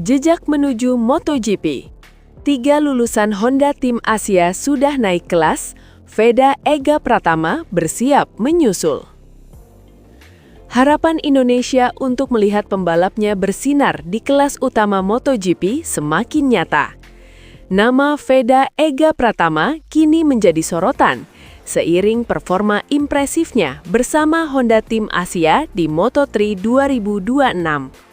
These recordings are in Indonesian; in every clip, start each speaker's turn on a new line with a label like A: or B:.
A: Jejak menuju MotoGP. 3 lulusan Honda Tim Asia sudah naik kelas, Veda Ega Pratama bersiap menyusul. Harapan Indonesia untuk melihat pembalapnya bersinar di kelas utama MotoGP semakin nyata. Nama Veda Ega Pratama kini menjadi sorotan, seiring performa impresifnya bersama Honda Tim Asia di Moto3 2026.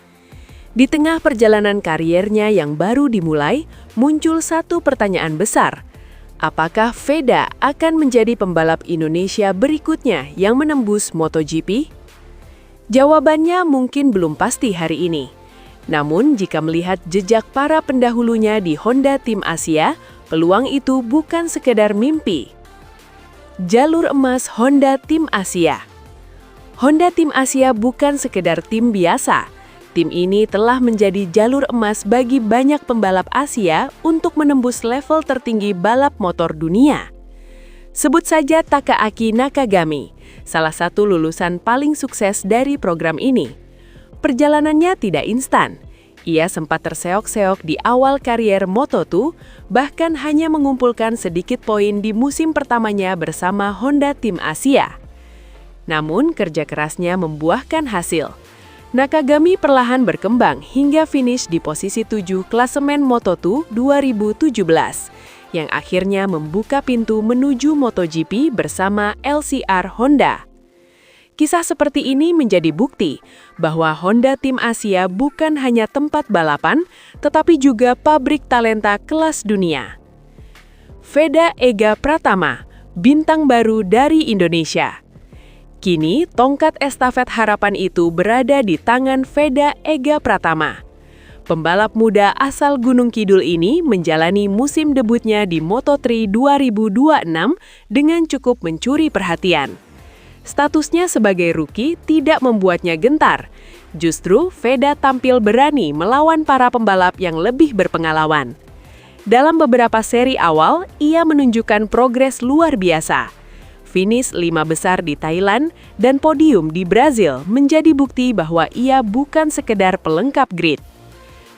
A: Di tengah perjalanan kariernya yang baru dimulai, muncul satu pertanyaan besar. Apakah Veda akan menjadi pembalap Indonesia berikutnya yang menembus MotoGP? Jawabannya mungkin belum pasti hari ini. Namun, jika melihat jejak para pendahulunya di Honda Tim Asia, peluang itu bukan sekedar mimpi. Jalur emas Honda Tim Asia. Honda Tim Asia bukan sekedar tim biasa. Tim ini telah menjadi jalur emas bagi banyak pembalap Asia untuk menembus level tertinggi balap motor dunia. Sebut saja Takaaki Nakagami, salah satu lulusan paling sukses dari program ini. Perjalanannya tidak instan. Ia sempat terseok-seok di awal karier Moto2, bahkan hanya mengumpulkan sedikit poin di musim pertamanya bersama Honda Tim Asia. Namun, kerja kerasnya membuahkan hasil. Nakagami perlahan berkembang hingga finish di posisi 7 klasemen Moto2 2017, yang akhirnya membuka pintu menuju MotoGP bersama LCR Honda. Kisah seperti ini menjadi bukti bahwa Honda Tim Asia bukan hanya tempat balapan, tetapi juga pabrik talenta kelas dunia. Veda Ega Pratama, bintang baru dari Indonesia. Kini, tongkat estafet harapan itu berada di tangan Veda Ega Pratama. Pembalap muda asal Gunung Kidul ini menjalani musim debutnya di Moto3 2026 dengan cukup mencuri perhatian. Statusnya sebagai rookie tidak membuatnya gentar. Justru, Veda tampil berani melawan para pembalap yang lebih berpengalaman. Dalam beberapa seri awal, ia menunjukkan progres luar biasa. Finish 5 besar di Thailand dan podium di Brazil menjadi bukti bahwa ia bukan sekedar pelengkap grid.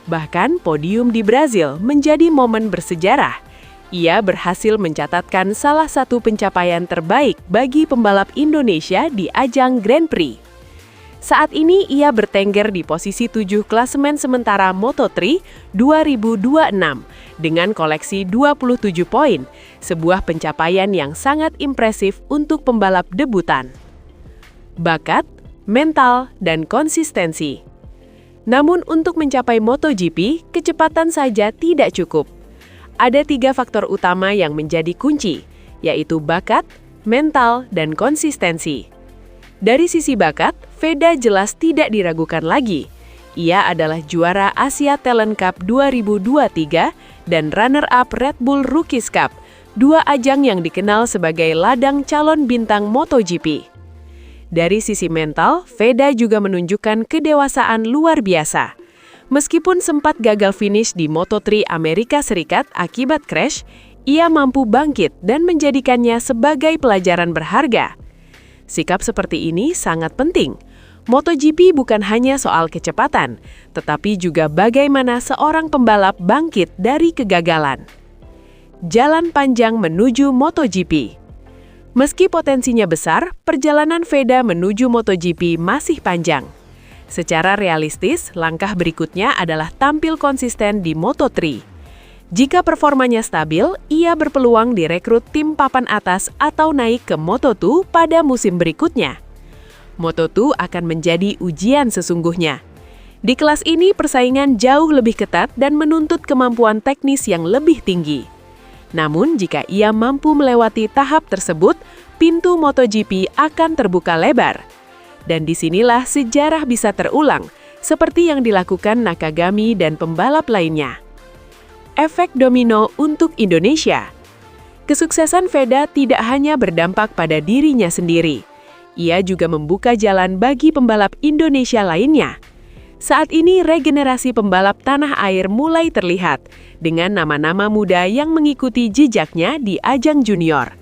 A: Bahkan podium di Brazil menjadi momen bersejarah. Ia berhasil mencatatkan salah satu pencapaian terbaik bagi pembalap Indonesia di ajang Grand Prix. Saat ini ia bertengger di posisi 7 klasemen sementara Moto3 2026 dengan koleksi 27 poin, sebuah pencapaian yang sangat impresif untuk pembalap debutan. Bakat, mental, dan konsistensi. Namun untuk mencapai MotoGP, kecepatan saja tidak cukup. Ada 3 faktor utama yang menjadi kunci, yaitu bakat, mental, dan konsistensi. Dari sisi bakat, Veda jelas tidak diragukan lagi. Ia adalah juara Asia Talent Cup 2023 dan runner-up Red Bull Rookies Cup, 2 ajang yang dikenal sebagai ladang calon bintang MotoGP. Dari sisi mental, Veda juga menunjukkan kedewasaan luar biasa. Meskipun sempat gagal finish di Moto3 Amerika Serikat akibat crash, ia mampu bangkit dan menjadikannya sebagai pelajaran berharga. Sikap seperti ini sangat penting. MotoGP bukan hanya soal kecepatan, tetapi juga bagaimana seorang pembalap bangkit dari kegagalan. Jalan panjang menuju MotoGP. Meski potensinya besar, perjalanan Veda menuju MotoGP masih panjang. Secara realistis, langkah berikutnya adalah tampil konsisten di Moto3. Jika performanya stabil, ia berpeluang direkrut tim papan atas atau naik ke Moto2 pada musim berikutnya. Moto2 akan menjadi ujian sesungguhnya. Di kelas ini persaingan jauh lebih ketat dan menuntut kemampuan teknis yang lebih tinggi. Namun jika ia mampu melewati tahap tersebut, pintu MotoGP akan terbuka lebar. Dan disinilah sejarah bisa terulang, seperti yang dilakukan Nakagami dan pembalap lainnya. Efek domino untuk Indonesia. Kesuksesan Veda tidak hanya berdampak pada dirinya sendiri. Ia juga membuka jalan bagi pembalap Indonesia lainnya. Saat ini regenerasi pembalap tanah air mulai terlihat dengan nama-nama muda yang mengikuti jejaknya di ajang junior.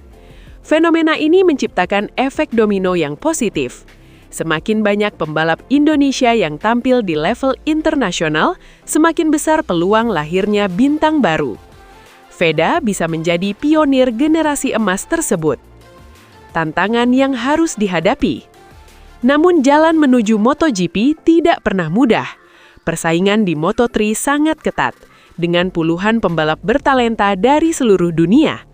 A: Fenomena ini menciptakan efek domino yang positif. Semakin banyak pembalap Indonesia yang tampil di level internasional, semakin besar peluang lahirnya bintang baru. Veda bisa menjadi pionir generasi emas tersebut. Tantangan yang harus dihadapi. Namun jalan menuju MotoGP tidak pernah mudah. Persaingan di Moto3 sangat ketat, dengan puluhan pembalap bertalenta dari seluruh dunia.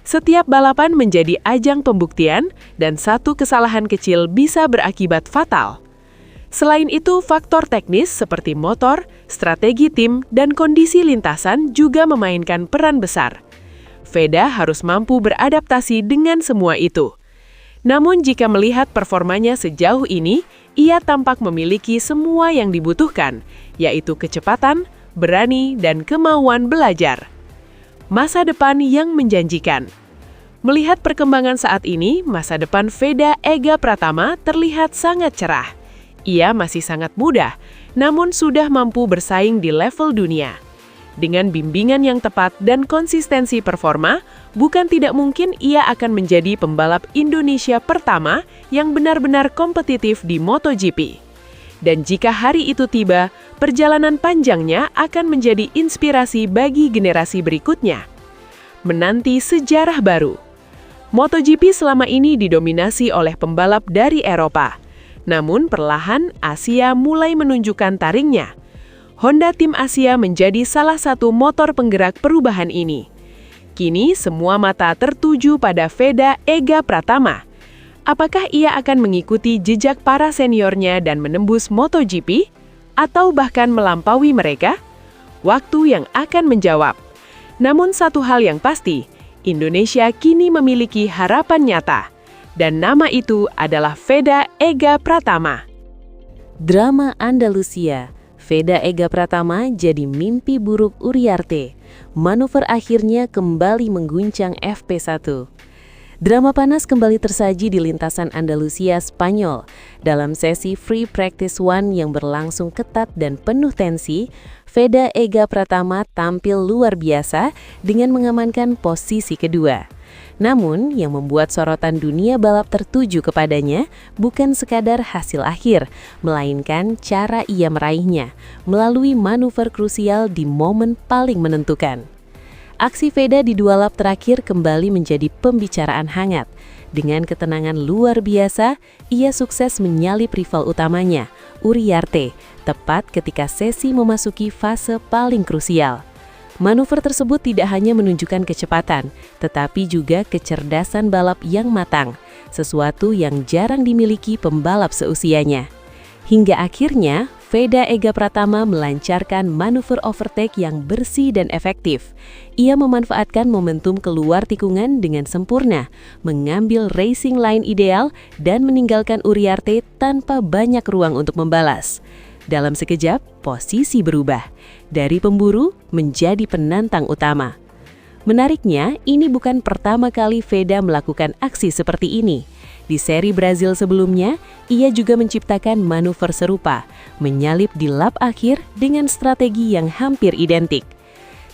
A: Setiap balapan menjadi ajang pembuktian, dan satu kesalahan kecil bisa berakibat fatal. Selain itu, faktor teknis seperti motor, strategi tim, dan kondisi lintasan juga memainkan peran besar. Veda harus mampu beradaptasi dengan semua itu. Namun jika melihat performanya sejauh ini, ia tampak memiliki semua yang dibutuhkan, yaitu kecepatan, berani, dan kemauan belajar. Masa depan yang menjanjikan. Melihat perkembangan saat ini, masa depan Veda Ega Pratama terlihat sangat cerah. Ia masih sangat muda, namun sudah mampu bersaing di level dunia. Dengan bimbingan yang tepat dan konsistensi performa, bukan tidak mungkin ia akan menjadi pembalap Indonesia pertama yang benar-benar kompetitif di MotoGP. Dan jika hari itu tiba, perjalanan panjangnya akan menjadi inspirasi bagi generasi berikutnya. Menanti sejarah baru. MotoGP selama ini didominasi oleh pembalap dari Eropa. Namun perlahan Asia mulai menunjukkan taringnya. Honda Tim Asia menjadi salah satu motor penggerak perubahan ini. Kini semua mata tertuju pada Veda Ega Pratama. Apakah ia akan mengikuti jejak para seniornya dan menembus MotoGP? Atau bahkan melampaui mereka? Waktu yang akan menjawab. Namun satu hal yang pasti, Indonesia kini memiliki harapan nyata. Dan nama itu adalah Veda Ega Pratama.
B: Drama Andalusia, Veda Ega Pratama jadi mimpi buruk Uriarte. Manuver akhirnya kembali mengguncang FP1. Drama panas kembali tersaji di lintasan Andalusia, Spanyol. Dalam sesi Free Practice One yang berlangsung ketat dan penuh tensi, Veda Ega Pratama tampil luar biasa dengan mengamankan posisi kedua. Namun, yang membuat sorotan dunia balap tertuju kepadanya bukan sekadar hasil akhir, melainkan cara ia meraihnya melalui manuver krusial di momen paling menentukan. Aksi Veda di dua lap terakhir kembali menjadi pembicaraan hangat. Dengan ketenangan luar biasa, ia sukses menyalip rival utamanya, Uriarte, tepat ketika sesi memasuki fase paling krusial. Manuver tersebut tidak hanya menunjukkan kecepatan, tetapi juga kecerdasan balap yang matang, sesuatu yang jarang dimiliki pembalap seusianya. Hingga akhirnya, Veda Ega Pratama melancarkan manuver overtake yang bersih dan efektif. Ia memanfaatkan momentum keluar tikungan dengan sempurna, mengambil racing line ideal, dan meninggalkan Uriarte tanpa banyak ruang untuk membalas. Dalam sekejap, posisi berubah. Dari pemburu menjadi penantang utama. Menariknya, ini bukan pertama kali Veda melakukan aksi seperti ini. Di seri Brazil sebelumnya, ia juga menciptakan manuver serupa, menyalip di lap akhir dengan strategi yang hampir identik.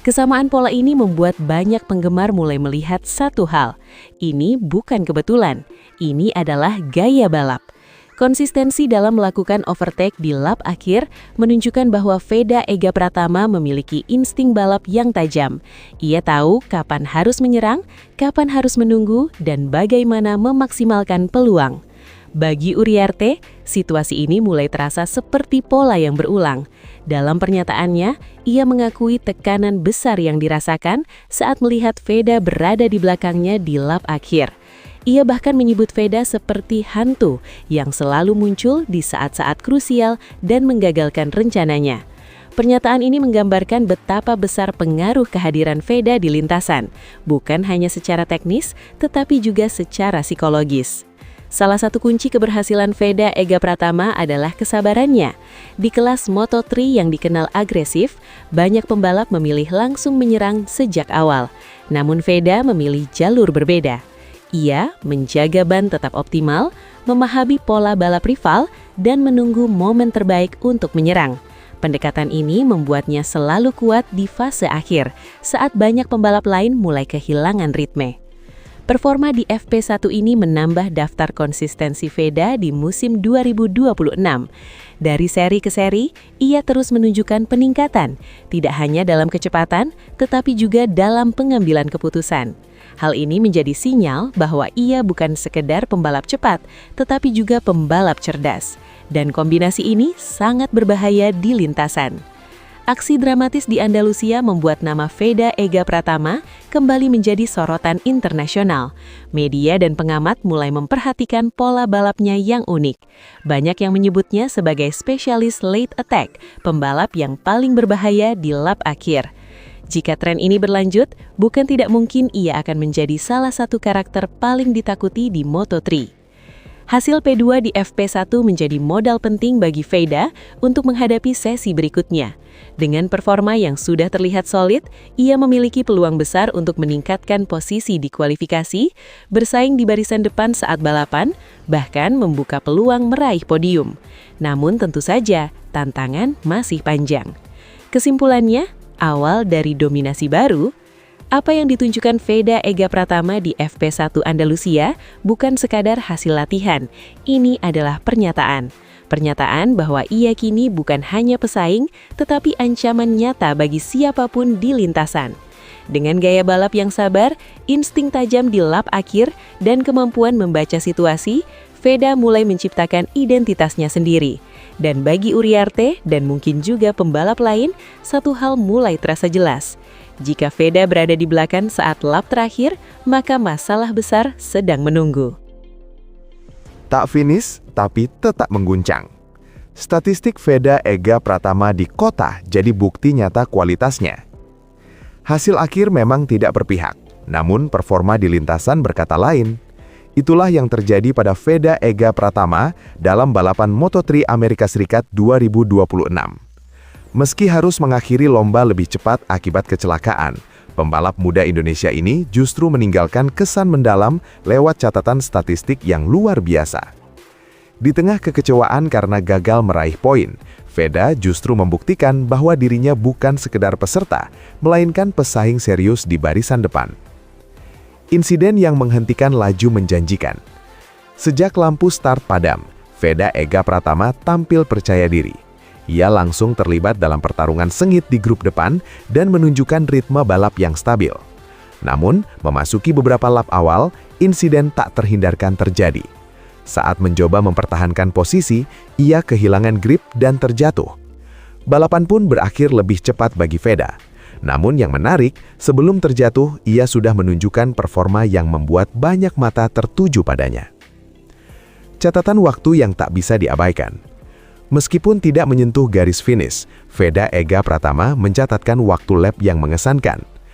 B: Kesamaan pola ini membuat banyak penggemar mulai melihat satu hal. Ini bukan kebetulan, ini adalah gaya balap. Konsistensi dalam melakukan overtake di lap akhir menunjukkan bahwa Veda Ega Pratama memiliki insting balap yang tajam. Ia tahu kapan harus menyerang, kapan harus menunggu, dan bagaimana memaksimalkan peluang. Bagi Uriarte, situasi ini mulai terasa seperti pola yang berulang. Dalam pernyataannya, ia mengakui tekanan besar yang dirasakan saat melihat Veda berada di belakangnya di lap akhir. Ia bahkan menyebut Veda seperti hantu yang selalu muncul di saat-saat krusial dan menggagalkan rencananya. Pernyataan ini menggambarkan betapa besar pengaruh kehadiran Veda di lintasan, bukan hanya secara teknis, tetapi juga secara psikologis. Salah satu kunci keberhasilan Veda Ega Pratama adalah kesabarannya. Di kelas Moto3 yang dikenal agresif, banyak pembalap memilih langsung menyerang sejak awal. Namun Veda memilih jalur berbeda. Ia menjaga ban tetap optimal, memahami pola balap rival, dan menunggu momen terbaik untuk menyerang. Pendekatan ini membuatnya selalu kuat di fase akhir, saat banyak pembalap lain mulai kehilangan ritme. Performa di FP1 ini menambah daftar konsistensi Veda di musim 2026. Dari seri ke seri, ia terus menunjukkan peningkatan, tidak hanya dalam kecepatan, tetapi juga dalam pengambilan keputusan. Hal ini menjadi sinyal bahwa ia bukan sekedar pembalap cepat, tetapi juga pembalap cerdas. Dan kombinasi ini sangat berbahaya di lintasan. Aksi dramatis di Andalusia membuat nama Veda Ega Pratama kembali menjadi sorotan internasional. Media dan pengamat mulai memperhatikan pola balapnya yang unik. Banyak yang menyebutnya sebagai spesialis late attack, pembalap yang paling berbahaya di lap akhir. Jika tren ini berlanjut, bukan tidak mungkin ia akan menjadi salah satu karakter paling ditakuti di Moto3. Hasil P2 di FP1 menjadi modal penting bagi Veda untuk menghadapi sesi berikutnya. Dengan performa yang sudah terlihat solid, ia memiliki peluang besar untuk meningkatkan posisi di kualifikasi, bersaing di barisan depan saat balapan, bahkan membuka peluang meraih podium. Namun tentu saja, tantangan masih panjang. Kesimpulannya, awal dari dominasi baru, apa yang ditunjukkan Veda Ega Pratama di FP1 Andalusia bukan sekadar hasil latihan, ini adalah pernyataan. Pernyataan bahwa ia kini bukan hanya pesaing, tetapi ancaman nyata bagi siapapun di lintasan. Dengan gaya balap yang sabar, insting tajam di lap akhir, dan kemampuan membaca situasi, Veda mulai menciptakan identitasnya sendiri. Dan bagi Uriarte dan mungkin juga pembalap lain, satu hal mulai terasa jelas. Jika Veda berada di belakang saat lap terakhir, maka masalah besar sedang menunggu.
C: Tak finish, tapi tetap mengguncang. Statistik Veda Ega Pratama di kota jadi bukti nyata kualitasnya. Hasil akhir memang tidak berpihak, namun performa di lintasan berkata lain. Itulah yang terjadi pada Veda Ega Pratama dalam balapan Moto3 Amerika Serikat 2026. Meski harus mengakhiri lomba lebih cepat akibat kecelakaan, pembalap muda Indonesia ini justru meninggalkan kesan mendalam lewat catatan statistik yang luar biasa. Di tengah kekecewaan karena gagal meraih poin, Veda justru membuktikan bahwa dirinya bukan sekedar peserta, melainkan pesaing serius di barisan depan. Insiden yang menghentikan laju menjanjikan. Sejak lampu start padam, Veda Ega Pratama tampil percaya diri. Ia langsung terlibat dalam pertarungan sengit di grup depan dan menunjukkan ritme balap yang stabil. Namun, memasuki beberapa lap awal, insiden tak terhindarkan terjadi. Saat mencoba mempertahankan posisi, ia kehilangan grip dan terjatuh. Balapan pun berakhir lebih cepat bagi Veda. Namun yang menarik, sebelum terjatuh, ia sudah menunjukkan performa yang membuat banyak mata tertuju padanya. Catatan waktu yang tak bisa diabaikan. Meskipun tidak menyentuh garis finish, Veda Ega Pratama mencatatkan waktu lap yang mengesankan.